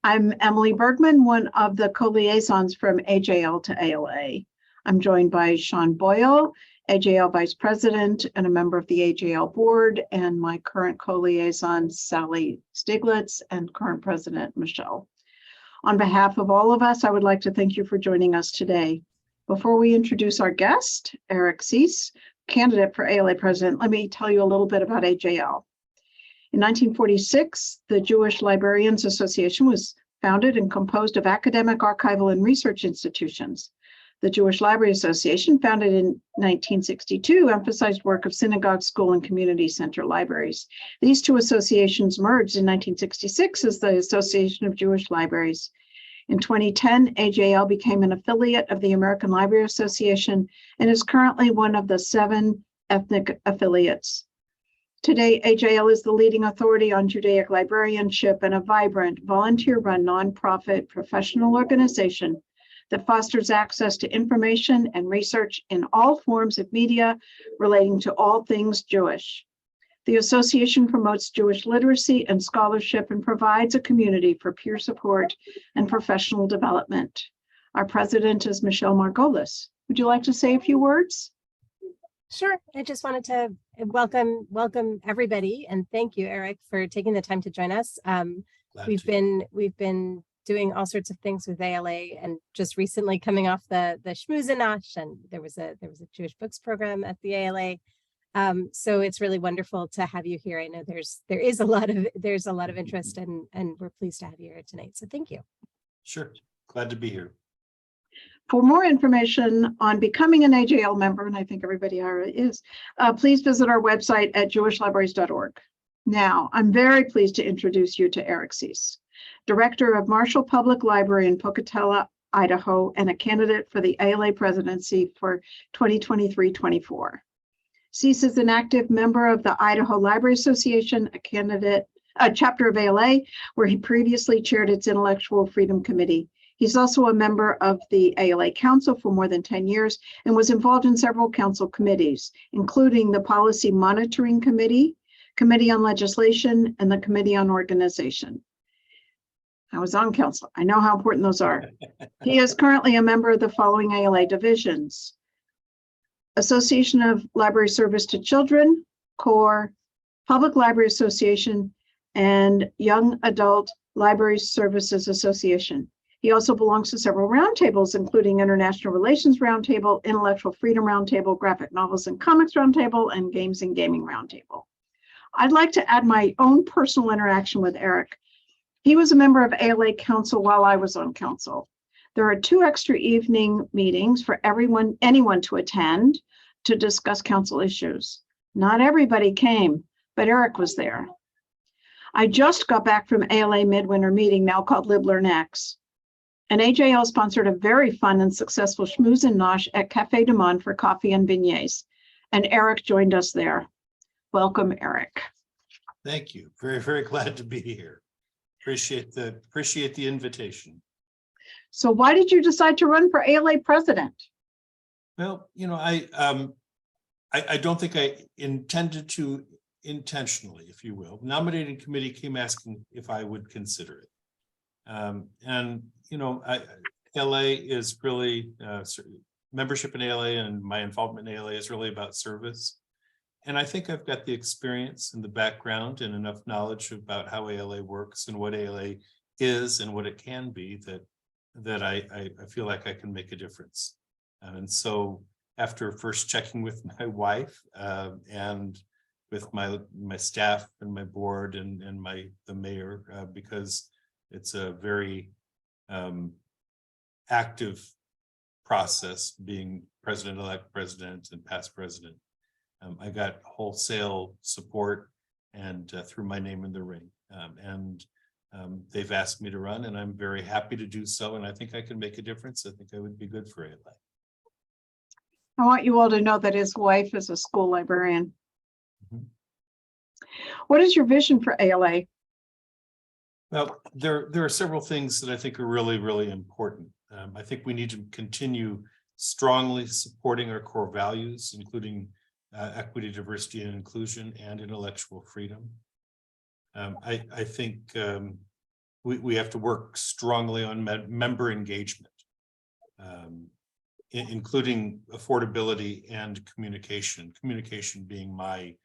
I'm Emily Bergman, one of the co-liaisons from AJL to ALA. I'm joined by Sean Boyle, AJL Vice President and a member of the AJL Board, and my current co-liaison, Sally Stiglitz, and current President, Michelle. On behalf of all of us, I would like to thank you for joining us today. Before we introduce our guest, Eric Suess, candidate for ALA President, let me tell you a little bit about AJL. In 1946, the Jewish Librarians Association was founded and composed of academic, archival, and research institutions. The Jewish Library Association, founded in 1962, emphasized work of synagogue, school, and community center libraries. These two associations merged in 1966 as the Association of Jewish Libraries. In 2010, AJL became an affiliate of the American Library Association and is currently one of the 7 ethnic affiliates. Today, AJL is the leading authority on Judaic librarianship and a vibrant, volunteer-run, nonprofit professional organization that fosters access to information and research in all forms of media relating to all things Jewish. The association promotes Jewish literacy and scholarship and provides a community for peer support and professional development. Our president is Michelle Margolis. Would you like to say a few words? Sure. I just wanted to welcome everybody, and thank you, Eric, for taking the time to join us. We've been doing all sorts of things with ALA, and just recently coming off the Shmuzinash, and there was a Jewish Books program at the ALA. So it's really wonderful to have you here. I know there's a lot of interest, and we're pleased to have you here tonight. So thank you. Sure, glad to be here. For more information on becoming an AJL member, and I think everybody already is, please visit our website at jewishlibraries.org. Now, I'm very pleased to introduce you to Eric Suess, Director of Marshall Public Library in Pocatello, Idaho, and a candidate for the ALA presidency for 2023-24. Suess is an active member of the Idaho Library Association, a chapter of ALA, where he previously chaired its Intellectual Freedom Committee. He's also a member of the ALA Council for more than 10 years and was involved in several council committees, including the Policy Monitoring Committee, Committee on Legislation, and the Committee on Organization. I was on council. I know how important those are. He is currently a member of the following ALA divisions: Association of Library Service to Children, CORE, Public Library Association, and Young Adult Library Services Association. He also belongs to several roundtables, including International Relations Roundtable, Intellectual Freedom Roundtable, Graphic Novels and Comics Roundtable, and Games and Gaming Roundtable. I'd like to add my own personal interaction with Eric. He was a member of ALA Council while I was on council. There are 2 extra evening meetings for anyone to attend to discuss council issues. Not everybody came, but Eric was there. I just got back from ALA Midwinter meeting, now called Live Learn X. And AJL sponsored a very fun and successful Schmooze and Nosh at Cafe Du Monde for coffee and beignets. And Eric joined us there. Welcome, Eric. Thank you. Very, very glad to be here. Appreciate the invitation. So why did you decide to run for ALA president? Well, you know, I don't think I intended to intentionally, if you will. Nominating committee came asking if I would consider it. And, you know, LA is really, membership in ALA and my involvement in ALA is really about service. And I think I've got the experience and the background and enough knowledge about how ALA works and what ALA is and what it can be that I feel like I can make a difference. And so after first checking with my wife and with my staff and my board and the mayor, because it's a very active process being president-elect president and past president. I got wholesale support and threw my name in the ring. And they've asked me to run, and I'm very happy to do so. And I think I can make a difference. I think I would be good for ALA. I want you all to know that his wife is a school librarian. Mm-hmm. What is your vision for ALA? Well, there are several things that I think are really, really important. I think we need to continue strongly supporting our core values, including equity, diversity, and inclusion, and intellectual freedom. I think we have to work strongly on member engagement, including affordability and communication. Communication being my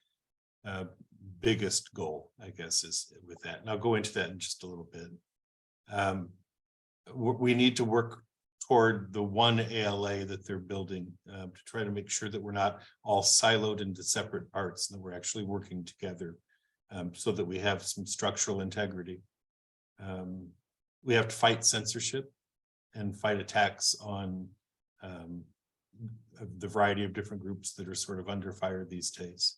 biggest goal, I guess, is with that. And I'll go into that in just a little bit. We need to work toward the one ALA that they're building to try to make sure that we're not all siloed into separate parts and that we're actually working together so that we have some structural integrity. We have to fight censorship and fight attacks on the variety of different groups that are sort of under fire these days.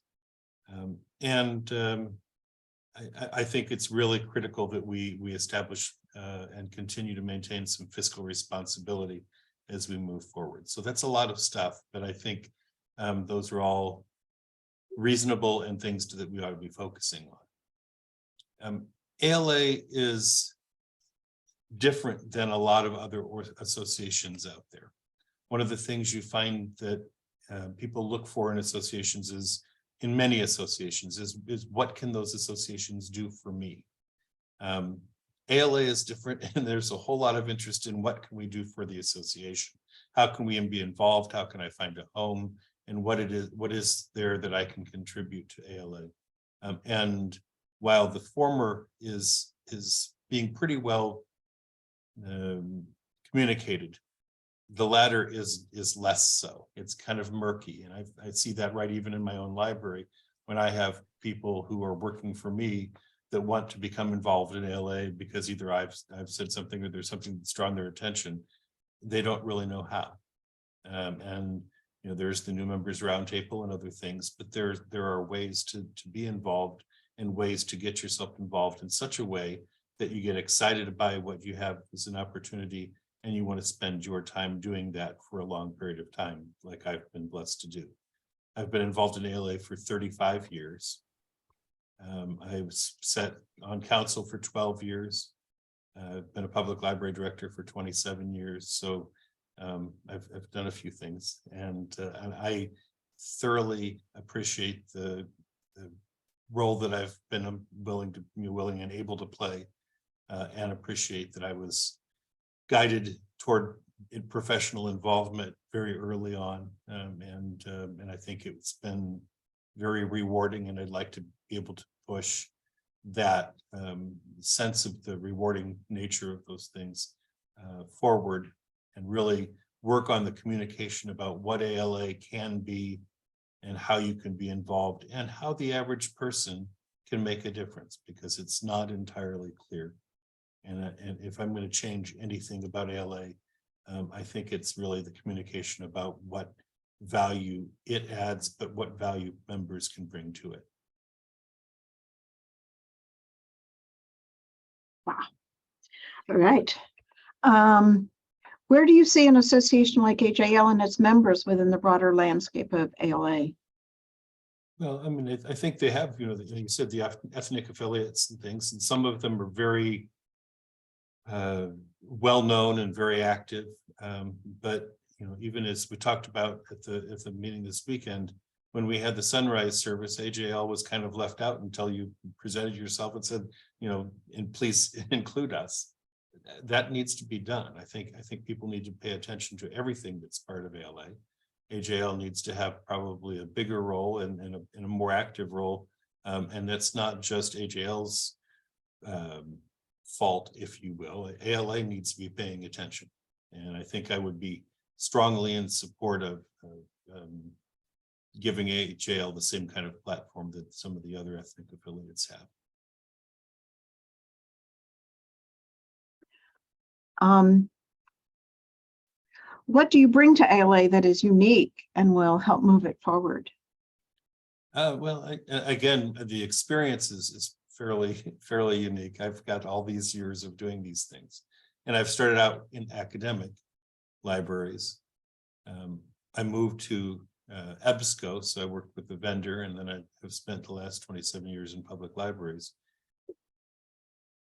I think it's really critical that we establish and continue to maintain some fiscal responsibility as we move forward. So that's a lot of stuff, but I think those are all reasonable and things that we ought to be focusing on. ALA is different than a lot of other associations out there. One of the things you find that people look for in associations is, in many associations, is what can those associations do for me? ALA is different, and there's a whole lot of interest in what can we do for the association? How can we be involved? How can I find a home? And what is there that I can contribute to ALA? And while the former is being pretty well communicated, the latter is less so. It's kind of murky, and I see that right even in my own library when I have people who are working for me that want to become involved in ALA because either I've said something or there's something that's drawn their attention. They don't really know how. And you know, there's the new members roundtable and other things, but there are ways to be involved and ways to get yourself involved in such a way that you get excited by what you have as an opportunity and you want to spend your time doing that for a long period of time, like I've been blessed to do. I've been involved in ALA for 35 years. I was sat on council for 12 years. I've been a public library director for 27 years. So I've done a few things, and I thoroughly appreciate the role that I've been willing and able to play, and appreciate that I was guided toward professional involvement very early on, and I think it's been very rewarding, and I'd like to be able to push that sense of the rewarding nature of those things forward, and really work on the communication about what ALA can be and how you can be involved and how the average person can make a difference, because it's not entirely clear. And if I'm going to change anything about ALA, I think it's really the communication about what value it adds, but what value members can bring to it. Wow. All right. Where do you see an association like AJL and its members within the broader landscape of ALA? Well, I mean, I think they have, you know, you said the ethnic affiliates and things, and some of them are very well known and very active. But you know, even as we talked about at the meeting this weekend, when we had the sunrise service, AJL was kind of left out until you presented yourself and said, you know, and please include us. That needs to be done. I think people need to pay attention to everything that's part of ALA. AJL needs to have probably a bigger role and a more active role. And that's not just AJL's fault, if you will. ALA needs to be paying attention. And I think I would be strongly in support of giving AJL the same kind of platform that some of the other ethnic affiliates have. What do you bring to ALA that is unique and will help move it forward? Well, again, the experience is fairly unique. I've got all these years of doing these things, and I've started out in academic libraries. I moved to EBSCO, so I worked with the vendor, and then I have spent the last 27 years in public libraries.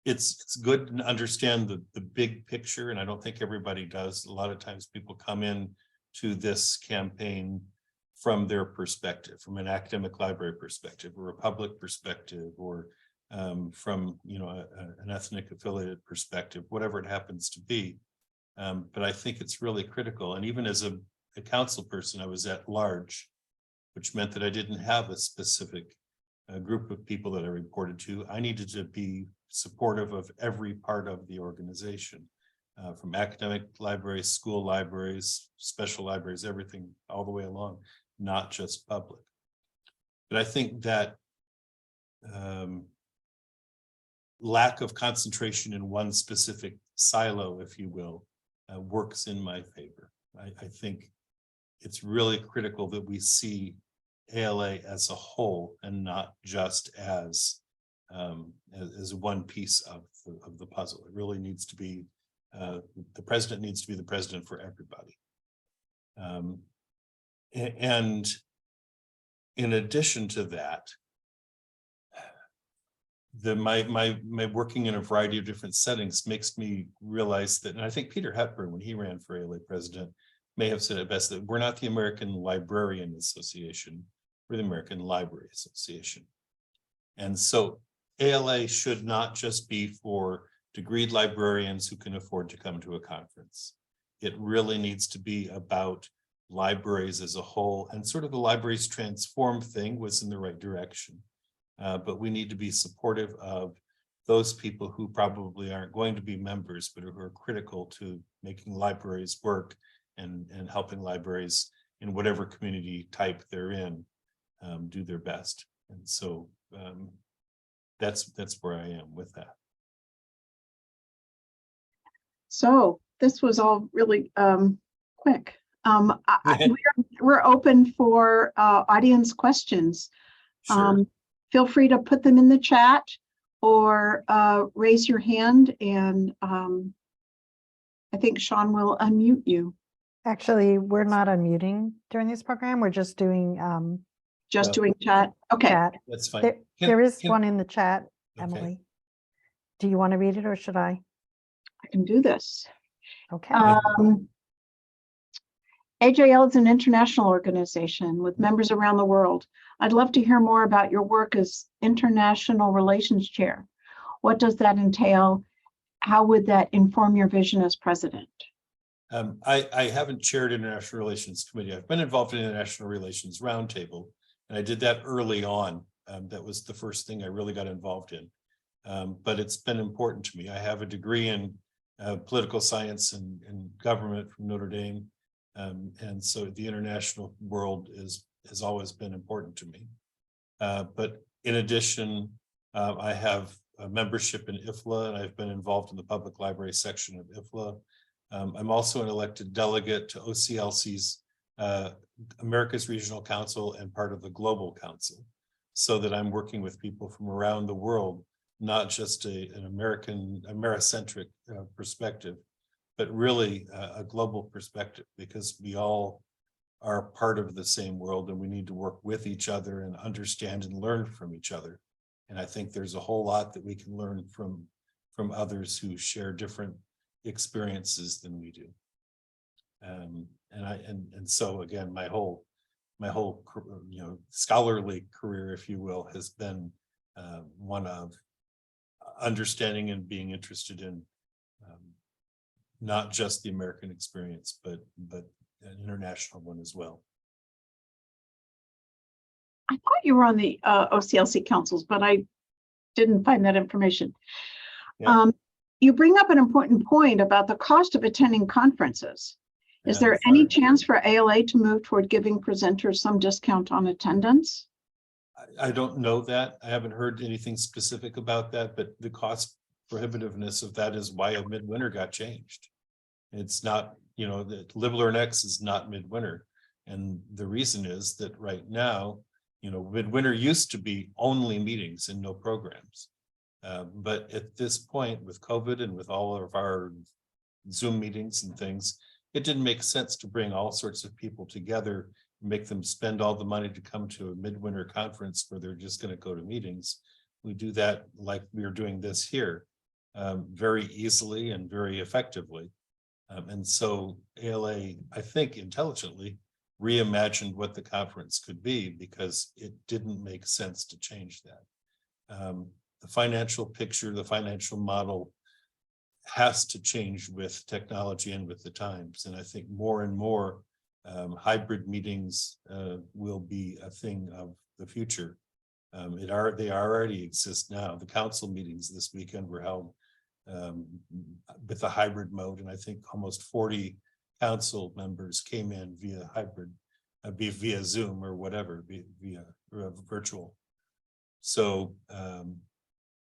It's good to understand the big picture, and I don't think everybody does. A lot of times people come in to this campaign from their perspective, from an academic library perspective, or a public perspective, or from, an ethnic affiliated perspective, whatever it happens to be. But I think it's really critical. And even as a council person, I was at large, which meant that I didn't have a specific group of people that I reported to. I needed to be supportive of every part of the organization, from academic libraries, school libraries, special libraries, everything all the way along, not just public. But I think that lack of concentration in one specific silo, if you will, works in my favor. I think it's really critical that we see ALA as a whole and not just as one piece of the puzzle. It really needs to be, the president needs to be the president for everybody. And in addition to that, my working in a variety of different settings makes me realize that, and I think Peter Hepburn, when he ran for ALA president, may have said it best, that we're not the American Librarian Association, we're the American Library Association. And so ALA should not just be for degreed librarians who can afford to come to a conference. It really needs to be about libraries as a whole, and sort of the libraries transform thing was in the right direction. But we need to be supportive of those people who probably aren't going to be members, but who are critical to making libraries work and helping libraries in whatever community type they're in do their best. And so that's where I am with that. So this was all really quick. We're open for audience questions. Sure. Feel free to put them in the chat or raise your hand, and I think Sean will unmute you. Actually, we're not unmuting during this program. We're just doing Doing chat. Okay. chat. That's fine. There is one in the chat, Okay. Emily. Do you want to read it or should I? I can do this. Okay. AJL is an international organization with members around the world. I'd love to hear more about your work as International Relations Chair. What does that entail? How would that inform your vision as president? I haven't chaired International Relations Committee. I've been involved in International Relations Roundtable, and I did that early on. That was the first thing I really got involved in. But it's been important to me. I have a degree in political science and government from Notre Dame. And so the international world has always been important to me. But in addition, I have a membership in IFLA, and I've been involved in the public library section of IFLA. I'm also an elected delegate to OCLC's America's Regional Council and part of the Global Council, so that I'm working with people from around the world, not just an Americentric perspective, but really a global perspective, because we all are part of the same world and we need to work with each other and understand and learn from each other. And I think there's a whole lot that we can learn from others who share different experiences than we do. And so again, my whole scholarly career, if you will, has been one of understanding and being interested in not just the American experience, but an international one as well. I thought you were on the OCLC councils, but I didn't find that information. Yeah. You bring up an important point about the cost of attending conferences. Is there any chance for ALA to move toward giving presenters some discount on attendance? I don't know that. I haven't heard anything specific about that, but the cost prohibitiveness of that is why a midwinter got changed. It's not, that LibLearnX is not midwinter. And the reason is that right now, midwinter used to be only meetings and no programs. But at this point with COVID and with all of our Zoom meetings and things, it didn't make sense to bring all sorts of people together, make them spend all the money to come to a midwinter conference where they're just going to go to meetings. We do that like we are doing this here, very easily and very effectively. And so ALA, I think intelligently, reimagined what the conference could be, because it didn't make sense to change that. the financial picture, the financial model has to change with technology and with the times. And I think more and more hybrid meetings will be a thing of the future. They already exist now. The council meetings this weekend were held with a hybrid mode, and I think almost 40 council members came in via hybrid, via Zoom or whatever, via virtual. So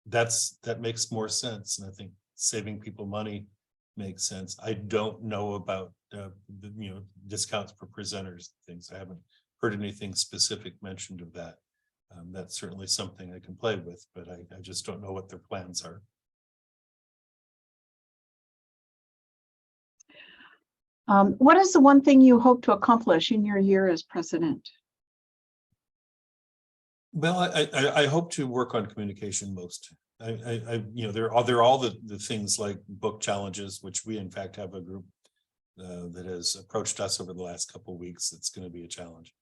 that makes more sense, and I think saving people money makes sense. I don't know about discounts for presenters and things. I haven't heard anything specific mentioned of that. That's certainly something I can play with, but I just don't know what their plans are. What is the one thing you hope to accomplish in your year as president? Well, I hope to work on communication most. There are all the things like book challenges, which we in fact have a group that has approached us over the last couple of weeks. It's going to be a challenge.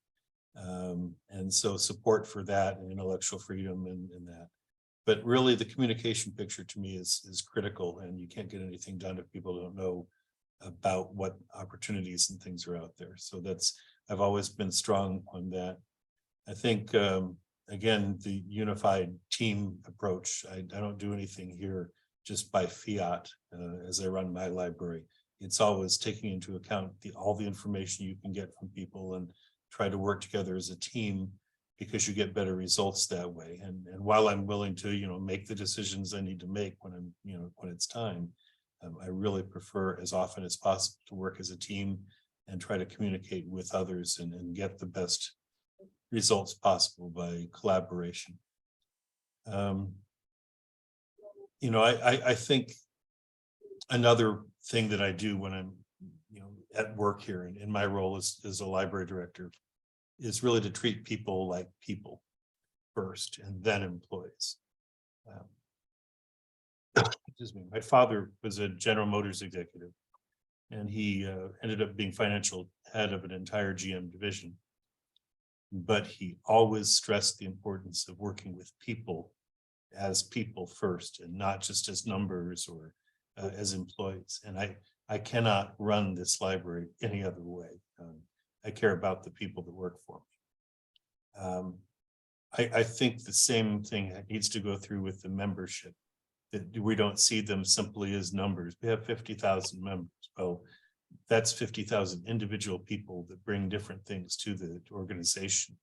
And so support for that and intellectual freedom and that. But really the communication picture to me is critical, and you can't get anything done if people don't know about what opportunities and things are out there. So I've always been strong on that. I think again, the unified team approach, I don't do anything here just by fiat as I run my library. It's always taking into account all the information you can get from people and try to work together as a team, because you get better results that way. And while I'm willing to, make the decisions I need to make when when it's time, I really prefer as often as possible to work as a team and try to communicate with others and get the best results possible by collaboration. I think another thing that I do when I'm at work here and in my role as a library director is really to treat people like people first and then employees. Excuse me. My father was a General Motors executive, and he ended up being financial head of an entire GM division. But he always stressed the importance of working with people as people first, and not just as numbers or as employees. And I cannot run this library any other way. I care about the people that work for me. I think the same thing needs to go through with the membership, that we don't see them simply as numbers. We have 50,000 members. Well, that's 50,000 individual people that bring different things to the organization.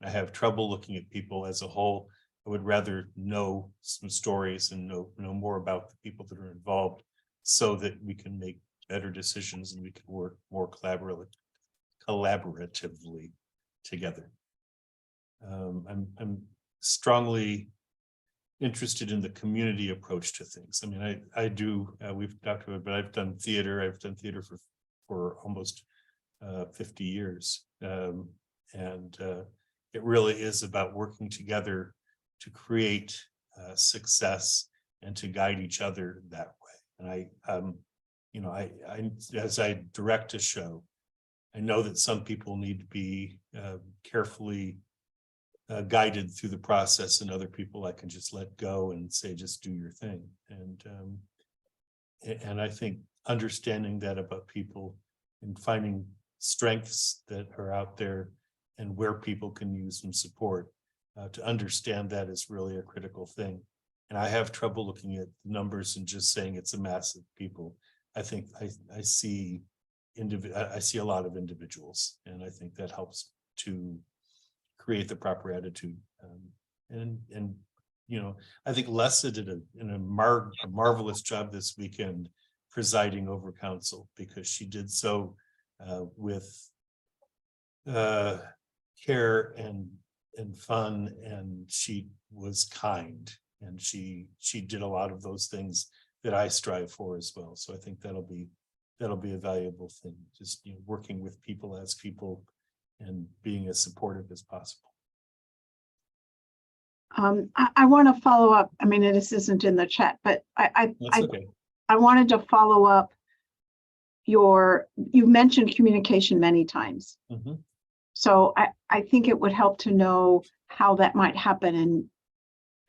I have trouble looking at people as a whole. I would rather know some stories and know more about the people that are involved, so that we can make better decisions and we can work more collaboratively together. I'm strongly interested in the community approach to things. I mean, I do, we've talked about it, but I've done theater. I've done theater for almost 50 years. And it really is about working together to create success and to guide each other that way. And I as I direct a show, I know that some people need to be carefully guided through the process, and other people I can just let go and say, just do your thing. And I think understanding that about people and finding strengths that are out there and where people can use some support, to understand that is really a critical thing. And I have trouble looking at the numbers and just saying it's a mass of people. I think I see a lot of individuals, and I think that helps to create the proper attitude. I think Lessa did a marvelous job this weekend presiding over council, because she did so with care and fun, and she was kind, and she did a lot of those things that I strive for as well. So I think that'll be a valuable thing, just working with people as people and being as supportive as possible. I want to follow up. I mean, this isn't in the chat, but I wanted to follow up. You mentioned communication many times. Mm-hmm. So I think it would help to know how that might happen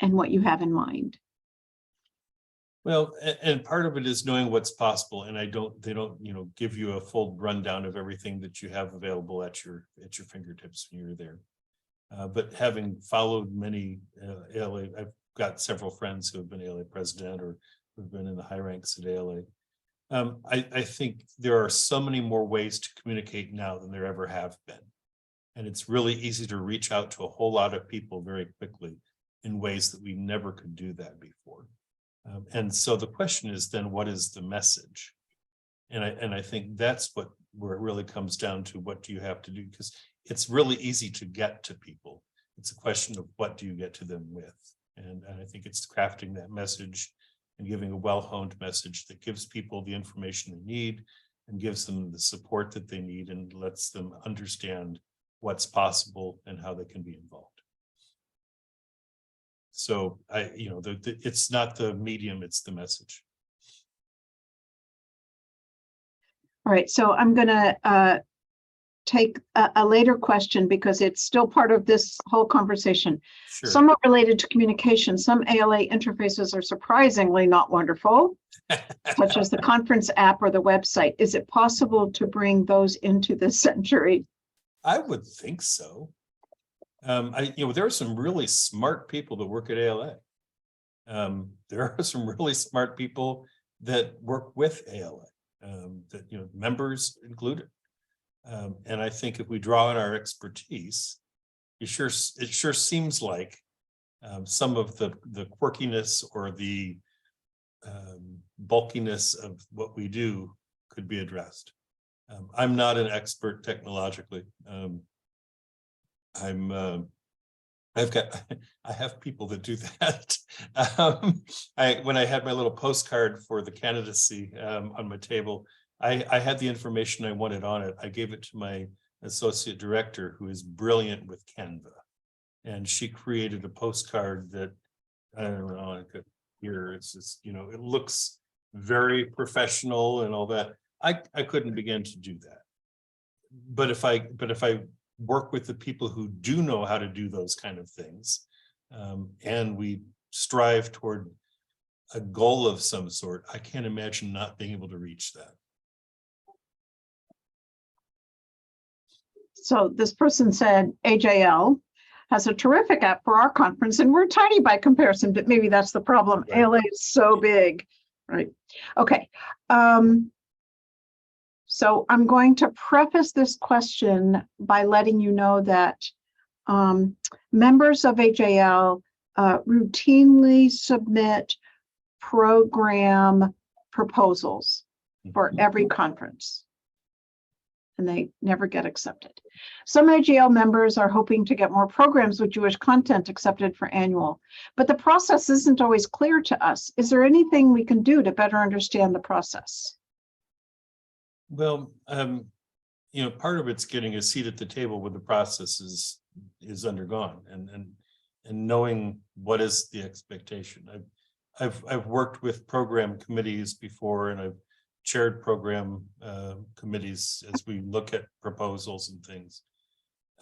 and what you have in mind. Well, and part of it is knowing what's possible, and they don't, give you a full rundown of everything that you have available at your fingertips when you're there. But having followed many ALA, I've got several friends who have been ALA president or who've been in the high ranks at ALA. I think there are so many more ways to communicate now than there ever have been. And it's really easy to reach out to a whole lot of people very quickly in ways that we never could do that before. And so the question is then, what is the message? And I think that's where it really comes down to, what do you have to do? Because it's really easy to get to people. It's a question of what do you get to them with? And I think it's crafting that message and giving a well-honed message that gives people the information they need and gives them the support that they need and lets them understand what's possible and how they can be involved. So it's not the medium, it's the message. All right, so I'm going to take a later question because it's still part of this whole conversation. Sure. Somewhat related to communication, some ALA interfaces are surprisingly not wonderful, such as the conference app or the website. Is it possible to bring those into this century? I would think so. There are some really smart people that work at ALA. There are some really smart people that work with ALA, members included. And I think if we draw on our expertise, it sure seems like some of the quirkiness or the bulkiness of what we do could be addressed. I'm not an expert technologically. I have people that do that. When I had my little postcard for the candidacy on my table, I had the information I wanted on it. I gave it to my associate director, who is brilliant with Canva, and she created a postcard that I don't know. I could hear it's just it looks very professional and all that. I couldn't begin to do that, but if I work with the people who do know how to do those kind of things, and we strive toward a goal of some sort, I can't imagine not being able to reach that. So this person said AJL has a terrific app for our conference, and we're tiny by comparison, but maybe that's the problem. Right. ALA is so big, right? Okay. So I'm going to preface this question by letting you know that members of AJL routinely submit program proposals for every conference, and they never get accepted. Some AJL members are hoping to get more programs with Jewish content accepted for annual, but the process isn't always clear to us. Is there anything we can do to better understand the process? Well, part of it's getting a seat at the table when the process is undergone and knowing what is the expectation. I've worked with program committees before, and I've chaired program committees as we look at proposals and things.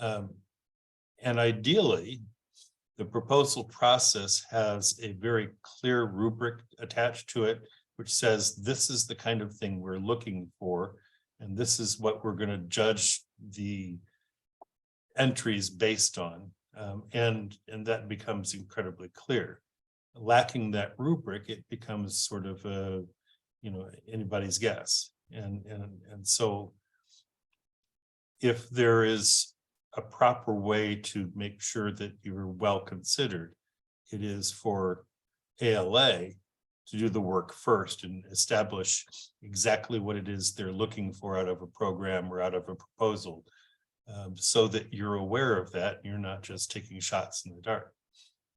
And ideally, the proposal process has a very clear rubric attached to it, which says this is the kind of thing we're looking for, and this is what we're going to judge the entries based on, and that becomes incredibly clear. Lacking that rubric, it becomes sort of a anybody's guess, and so if there is a proper way to make sure that you're well considered, it is for ALA to do the work first and establish exactly what it is they're looking for out of a program or out of a proposal, so that you're aware of that and you're not just taking shots in the dark.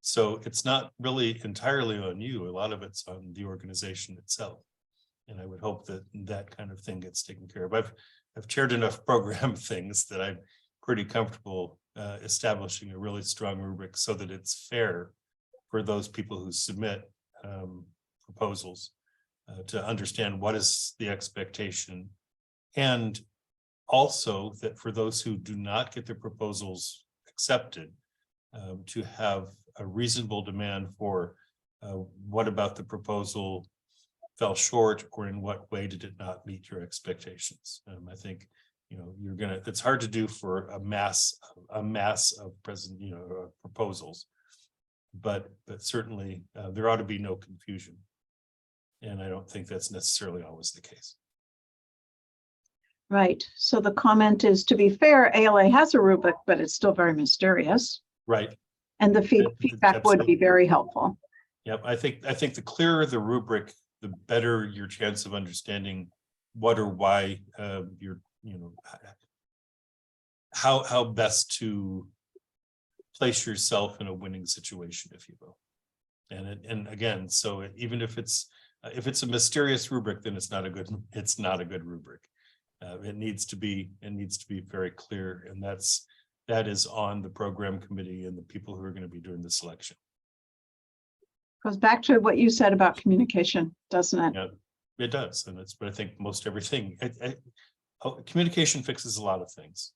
So it's not really entirely on you. A lot of it's on the organization itself. And I would hope that that kind of thing gets taken care of. I've chaired enough program things that I'm pretty comfortable establishing a really strong rubric so that it's fair for those people who submit proposals to understand what is the expectation, and also that for those who do not get their proposals accepted, to have a reasonable demand for what about the proposal fell short, or in what way did it not meet your expectations? I think, it's hard to do for a mass of proposals, but certainly there ought to be no confusion. And I don't think that's necessarily always the case. Right. So the comment is, to be fair, ALA has a rubric, but it's still very mysterious. Right. And the feedback would be very helpful. Yep. I think the clearer the rubric, the better your chance of understanding what or why you're, how best to place yourself in a winning situation, if you will. And again, so even if it's a mysterious rubric, then it's not a good rubric. It needs to be very clear, and that is on the program committee and the people who are going to be doing the selection. Goes back to what you said about communication, doesn't it? Yeah, it does, and but I think most everything. Communication fixes a lot of things,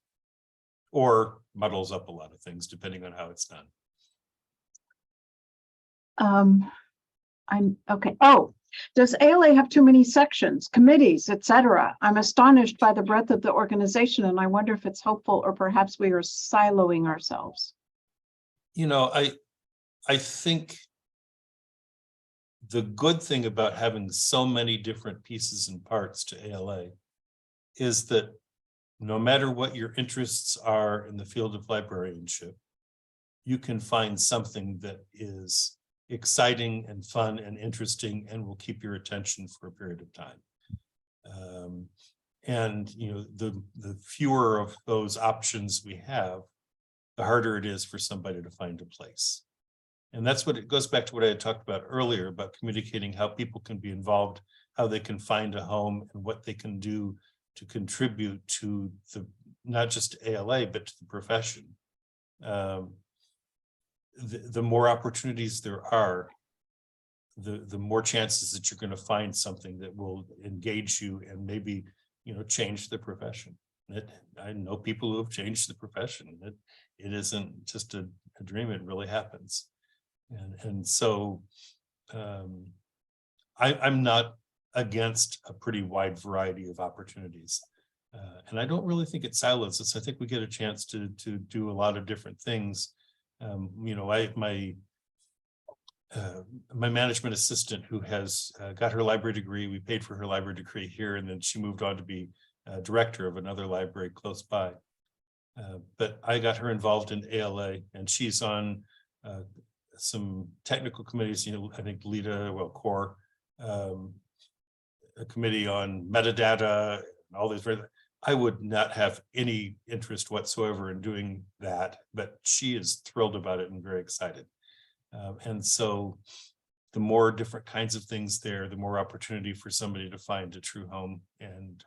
or muddles up a lot of things, depending on how it's done. I'm okay. Oh, does ALA have too many sections, committees, etc.? I'm astonished by the breadth of the organization, and I wonder if it's hopeful or perhaps we are siloing ourselves. I think the good thing about having so many different pieces and parts to ALA is that no matter what your interests are in the field of librarianship, you can find something that is exciting and fun and interesting and will keep your attention for a period of time. And the fewer of those options we have, the harder it is for somebody to find a place. And that's what it goes back to what I had talked about earlier about communicating how people can be involved, how they can find a home, and what they can do to contribute to not just ALA, but to the profession. The more opportunities there are, the more chances that you're going to find something that will engage you and maybe, change the profession. I know people who have changed the profession. It isn't just a dream, it really happens. And so I'm not against a pretty wide variety of opportunities. And I don't really think it silos us. I think we get a chance to do a lot of different things. My management assistant who has got her library degree, we paid for her library degree here, and then she moved on to be director of another library close by. But I got her involved in ALA, and she's on some technical committees, I think CORE, a committee on metadata, and all these. I would not have any interest whatsoever in doing that, but she is thrilled about it and very excited. And so the more different kinds of things there, the more opportunity for somebody to find a true home and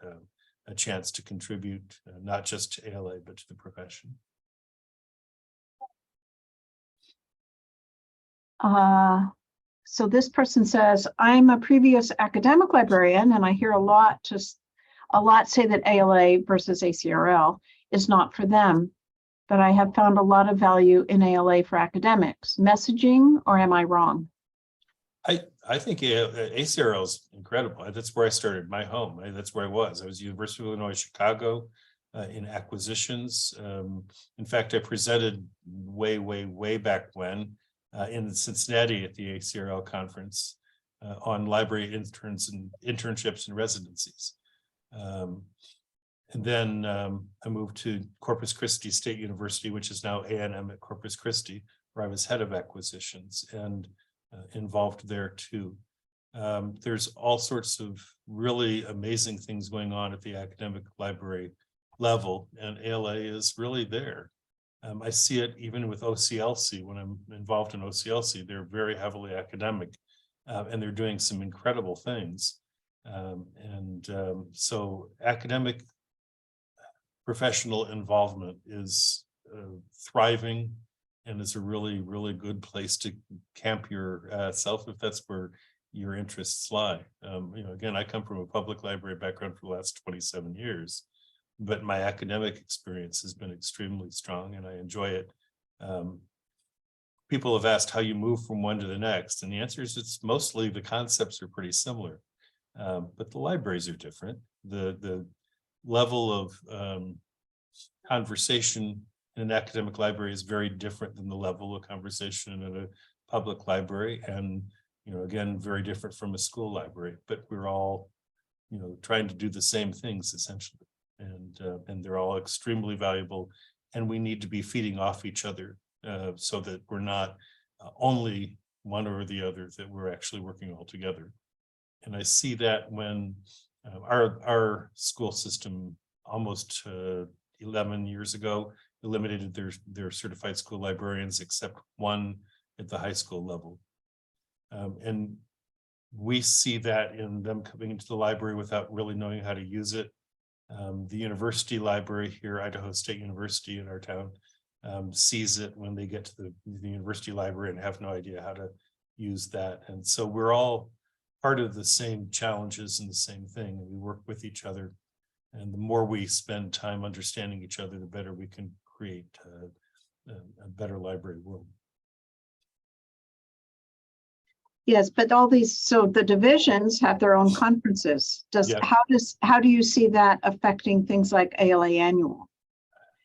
a chance to contribute, not just to ALA, but to the profession. So this person says, I'm a previous academic librarian, and I hear a lot say that ALA versus ACRL is not for them, but I have found a lot of value in ALA for academics. Messaging, or am I wrong? I think ACRL is incredible. That's where I started my home. That's where I was. I was University of Illinois, Chicago in acquisitions. In fact, I presented way back when in Cincinnati at the ACRL conference on library interns and internships and residencies. And then I moved to Corpus Christi State University, which is now A&M at Corpus Christi, where I was head of acquisitions and involved there too. There's all sorts of really amazing things going on at the academic library level, and ALA is really there. I see it even with OCLC. When I'm involved in OCLC, they're very heavily academic, and they're doing some incredible things. So academic professional involvement is thriving, and is a really good place to camp yourself if that's where your interests lie. Again, I come from a public library background for the last 27 years, but my academic experience has been extremely strong, and I enjoy it people have asked how you move from one to the next, and the answer is it's mostly the concepts are pretty similar, but the libraries are different. The level of conversation in an academic library is very different than the level of conversation in a public library, and again, very different from a school library. But we're all trying to do the same things essentially, and they're all extremely valuable, and we need to be feeding off each other so that we're not only one or the other, that we're actually working all together. And I see that when our school system almost 11 years ago eliminated their certified school librarians, except one at the high school level. And we see that in them coming into the library without really knowing how to use it. The university library here, Idaho State University in our town, sees it when they get to the university library and have no idea how to use that. And so we're all part of the same challenges and the same thing. And we work with each other. And the more we spend time understanding each other, the better we can create a better library world. Yes, but all these, so the divisions have their own conferences. Yeah. How do you see that affecting things like ALA Annual?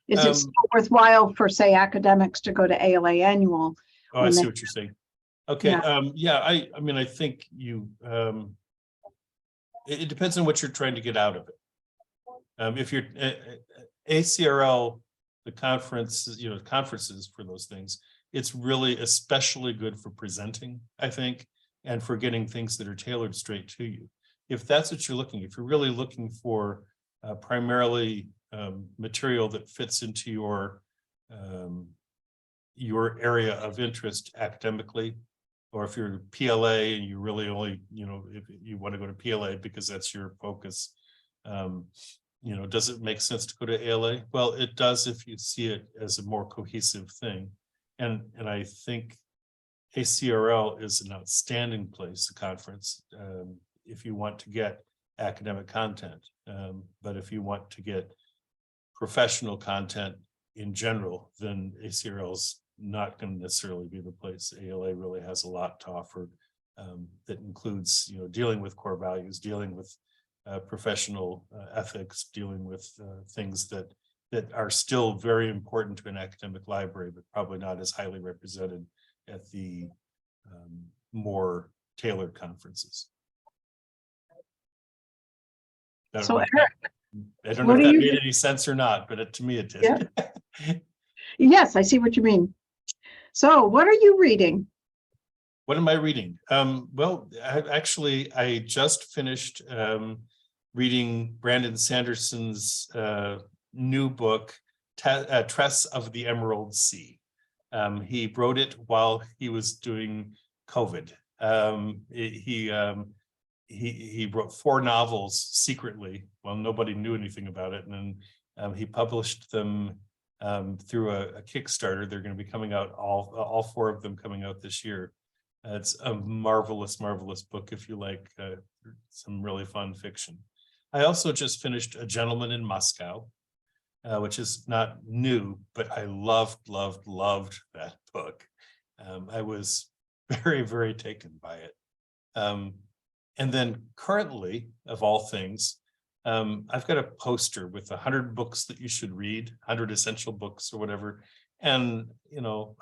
Is it still worthwhile for, say, academics to go to ALA Annual? Oh, I see what you're saying. Okay. Yeah. I mean, I think it depends on what you're trying to get out of it. If you're ACRL, the conference, conferences for those things, it's really especially good for presenting, I think, and for getting things that are tailored straight to you. If that's what you're looking, if you're really looking for primarily material that fits into your area of interest academically, or if you're PLA and you really only, if you want to go to PLA because that's your focus, does it make sense to go to ALA? Well, it does if you see it as a more cohesive thing. And I think ACRL is an outstanding place, a conference, if you want to get academic content. But if you want to get professional content in general, then ACRL is not going to necessarily be the place. ALA really has a lot to offer that includes, dealing with core values, dealing with professional ethics, dealing with things that are still very important to an academic library, but probably not as highly represented at the more tailored conferences. So Eric, I don't know if that made any sense or not, but to me it did. Yeah. Yes, I see what you mean. So what are you reading? What am I reading? Well, I just finished reading Brandon Sanderson's new book, Tress of the Emerald Sea. He wrote it while he was doing COVID. He wrote 4 novels secretly while nobody knew anything about it, and then he published them through a Kickstarter. They're going to be coming out, all 4 of them coming out this year. It's a marvelous book if you like some really fun fiction. I also just finished A Gentleman in Moscow, which is not new, but I loved that book. I was very, very taken by it. And then currently, of all things, I've got a poster with 100 books that you should read, 100 essential books or whatever. And,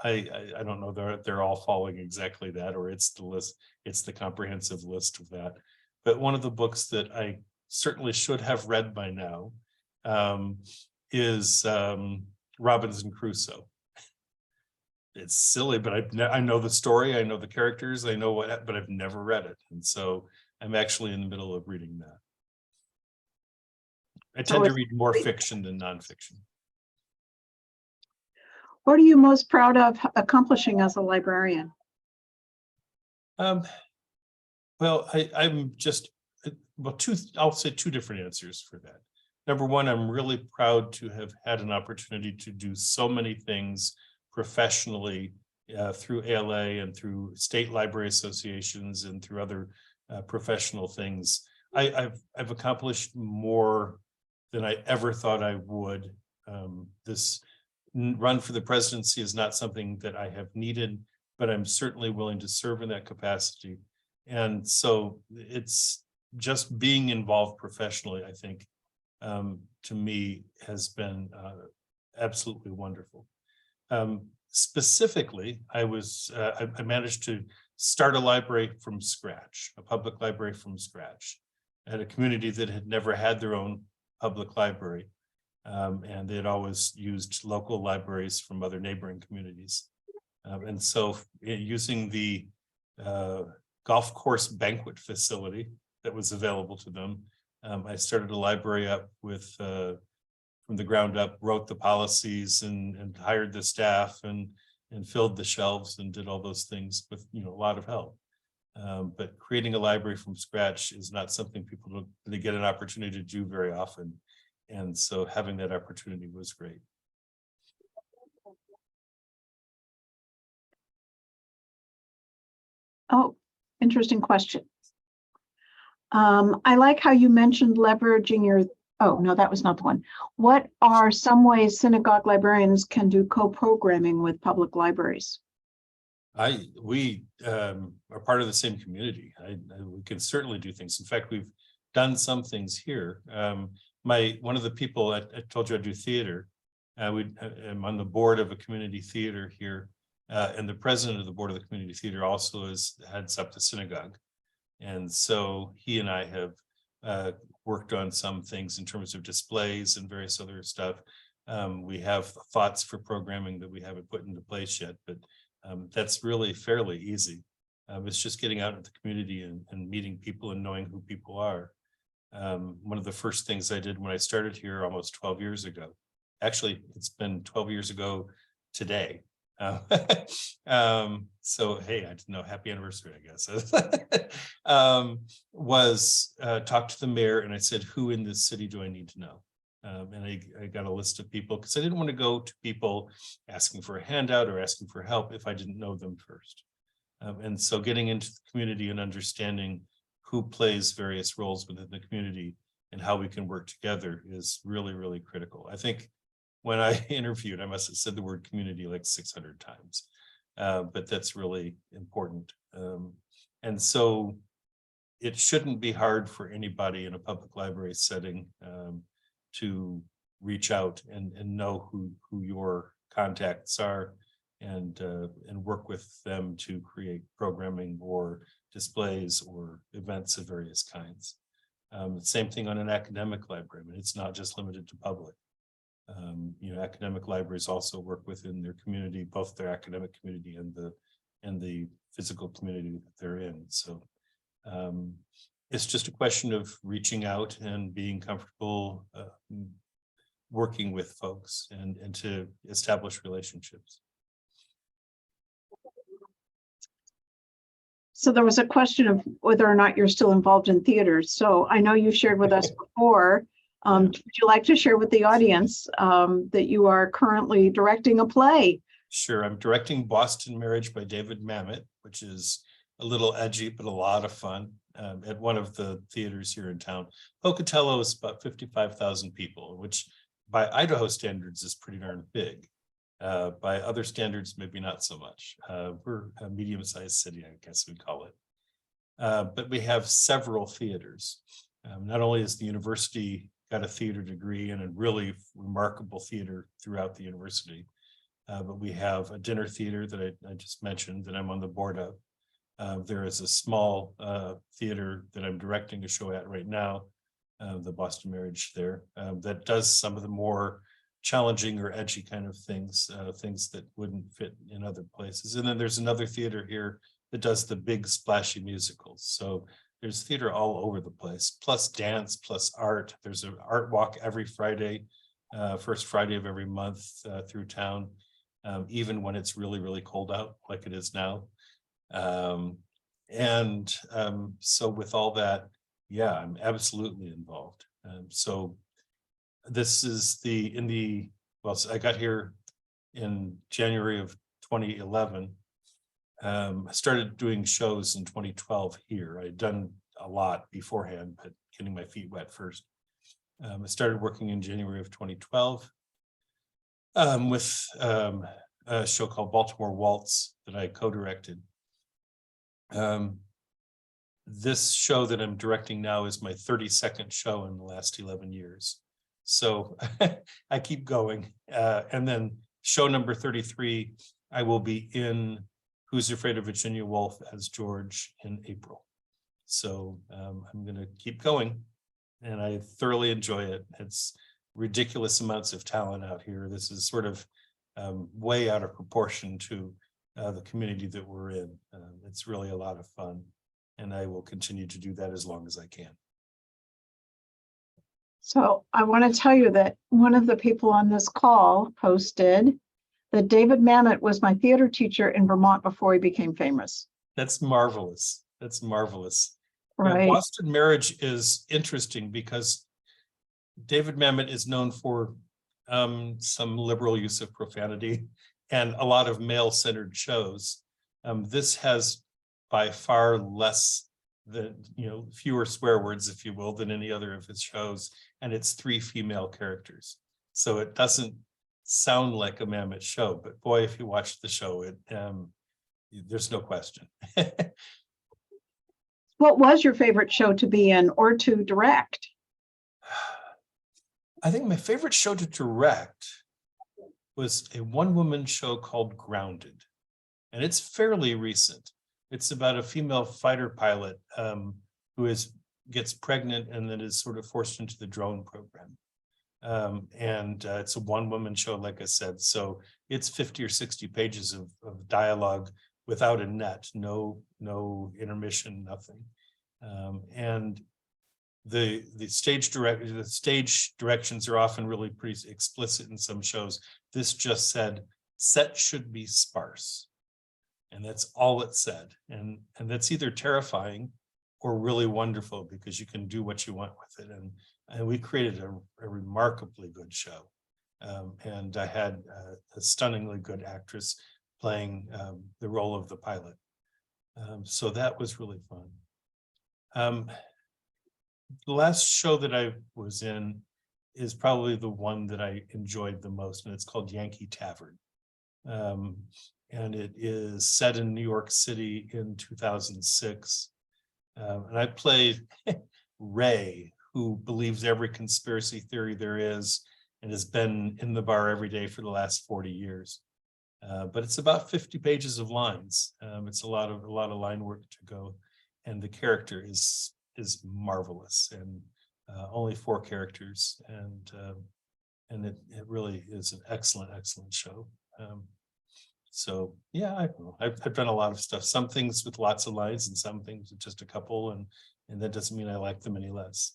I don't know, they're all following exactly that, or it's the list, it's the comprehensive list of that. But one of the books that I certainly should have read by now is Robinson Crusoe. It's silly, but I know the story, I know the characters, I know what, but I've never read it. And so I'm actually in the middle of reading that. I tend to read more fiction than nonfiction. What are you most proud of accomplishing as a librarian? Well, I'm just, I'll say 2 different answers for that. Number one, I'm really proud to have had an opportunity to do so many things professionally through ALA and through state library associations and through other professional things. I've accomplished more than I ever thought I would. This run for the presidency is not something that I have needed, but I'm certainly willing to serve in that capacity. And so it's just being involved professionally, I think, to me has been absolutely wonderful. Specifically, I managed to start a library from scratch, a public library from scratch, at a community that had never had their own public library. And they had always used local libraries from other neighboring communities. And so using the golf course banquet facility that was available to them, I started a library up with from the ground up, wrote the policies and hired the staff and filled the shelves and did all those things with a lot of help. But creating a library from scratch is not something people don't really get an opportunity to do very often. And so having that opportunity was great. Oh, interesting question. I like how you mentioned leveraging your, oh, no, that was not the one. What are some ways synagogue librarians can do co-programming with public libraries? We are part of the same community. We can certainly do things. In fact, we've done some things here. One of the people I told you I do theater. I'm on the board of a community theater here, and the president of the board of the community theater also heads up the synagogue. And so he and I have worked on some things in terms of displays and various other stuff. We have thoughts for programming that we haven't put into place yet, but that's really fairly easy. It's just getting out into the community and meeting people and knowing who people are. One of the first things I did when I started here almost 12 years ago, actually, it's been 12 years ago today. So, hey, I didn't know, happy anniversary, I guess, was talk to the mayor and I said, who in this city do I need to know? And I got a list of people because I didn't want to go to people asking for a handout or asking for help if I didn't know them first. And so getting into the community and understanding who plays various roles within the community and how we can work together is really, really critical. I think when I interviewed, I must have said the word community like 600 times, but that's really important. And so it shouldn't be hard for anybody in a public library setting to reach out and know who your contacts are and work with them to create programming or displays or events of various kinds. Same thing on an academic library. I mean, it's not just limited to public. Academic libraries also work within their community, both their academic community and the physical community that they're in. So it's just a question of reaching out and being comfortable working with folks and to establish relationships. So there was a question of whether or not you're still involved in theaters. So I know you shared with us before. Would you like to share with the audience that you are currently directing a play? Sure. I'm directing Boston Marriage by David Mamet, which is a little edgy, but a lot of fun at one of the theaters here in town. Pocatello is about 55,000 people, which by Idaho standards is pretty darn big. By other standards, maybe not so much. We're a medium-sized city, I guess we'd call it. But we have several theaters. Not only is the university got a theater degree and a really remarkable theater throughout the university, but we have a dinner theater that I just mentioned that I'm on the board of. There is a small theater that I'm directing a show at right now, the Boston Marriage there, that does some of the more challenging or edgy kind of things, things that wouldn't fit in other places. And then there's another theater here that does the big splashy musicals. So there's theater all over the place, plus dance, plus art. There's an art walk every Friday, first Friday of every month through town, even when it's really, really cold out like it is now. So with all that, yeah, I'm absolutely involved. So this is so I got here in January of 2011. I started doing shows in 2012 here. I'd done a lot beforehand, but getting my feet wet first. I started working in January of 2012. with a show called Baltimore Waltz that I co-directed. This show that I'm directing now is my 32nd show in the last 11 years. So I keep going. And then show number 33, I will be in Who's Afraid of Virginia Woolf as George in April. So I'm going to keep going, and I thoroughly enjoy it. It's ridiculous amounts of talent out here. This is sort of way out of proportion to the community that we're in. It's really a lot of fun, and I will continue to do that as long as I can. So I want to tell you that one of the people on this call posted that David Mamet was my theater teacher in Vermont before he became famous. That's marvelous. That's marvelous. Right. Boston Marriage is interesting because David Mamet is known for some liberal use of profanity and a lot of male-centered shows. This has by far less than, fewer swear words, if you will, than any other of his shows. And it's 3 female characters. So it doesn't sound like a Mamet show, but boy, if you watch the show, there's no question. What was your favorite show to be in or to direct? I think my favorite show to direct was a one-woman show called Grounded. And it's fairly recent. It's about a female fighter pilot who gets pregnant and then is sort of forced into the drone program. And it's a one-woman show, like I said. So it's 50 or 60 pages of dialogue without a net, no intermission, nothing. And the stage directions are often really pretty explicit in some shows. This just said, set should be sparse. And that's all it said. And that's either terrifying or really wonderful because you can do what you want with it. And we created a remarkably good show. And I had a stunningly good actress playing the role of the pilot. So that was really fun. The last show that I was in is probably the one that I enjoyed the most, and it's called Yankee Tavern. And it is set in New York City in 2006. And I played Ray, who believes every conspiracy theory there is and has been in the bar every day for the last 40 years. But it's about 50 pages of lines. It's a lot of line work to go, and the character is marvelous, and only 4 characters, and it really is an excellent show. So yeah, I've done a lot of stuff. Some things with lots of lines, and some things with just a couple, and that doesn't mean I like them any less.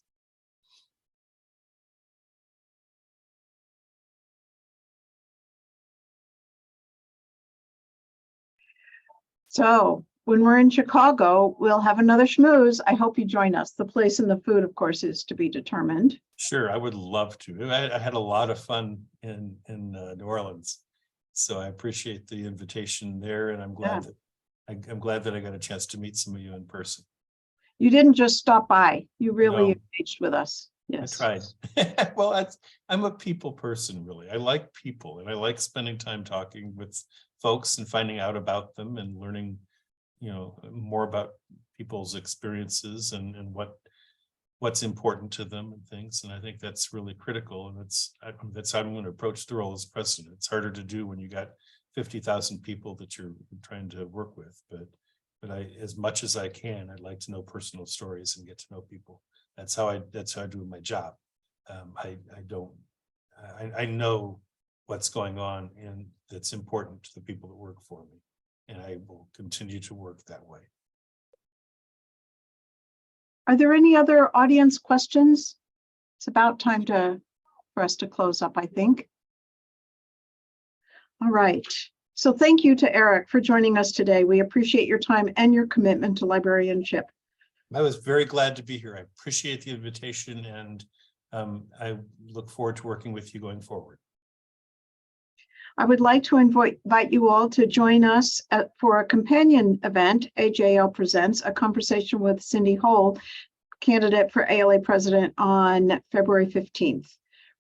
So when we're in Chicago, we'll have another schmooze. I hope you join us. The place and the food, of course, is to be determined. Sure, I would love to. I had a lot of fun in New Orleans, so I appreciate the invitation there, and I'm glad that I got a chance to meet some of you in person. You didn't just stop by; you really engaged with us. Yes, I tried. Well, I'm a people person, really. I like people, and I like spending time talking with folks and finding out about them and learning, more about people's experiences and what's important to them and things. And I think that's really critical. And that's how I'm going to approach the role as president. It's harder to do when you got 50,000 people that you're trying to work with. But I, as much as I can, I'd like to know personal stories and get to know people. That's how I do my job. I know what's going on, and that's important to the people that work for me. And I will continue to work that way. Are there any other audience questions? It's about time for us to close up, I think. All right. So thank you to Eric for joining us today. We appreciate your time and your commitment to librarianship. I was very glad to be here. I appreciate the invitation, and I look forward to working with you going forward. I would like to invite you all to join us for a companion event. AJL Presents, a conversation with Cindy Hole, candidate for ALA president, on February 15th.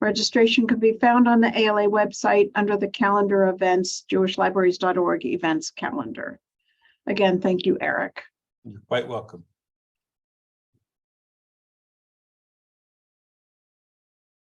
Registration can be found on the ALA website under the calendar events, jewishlibraries.org events calendar. Again, thank you, Eric. You're quite welcome.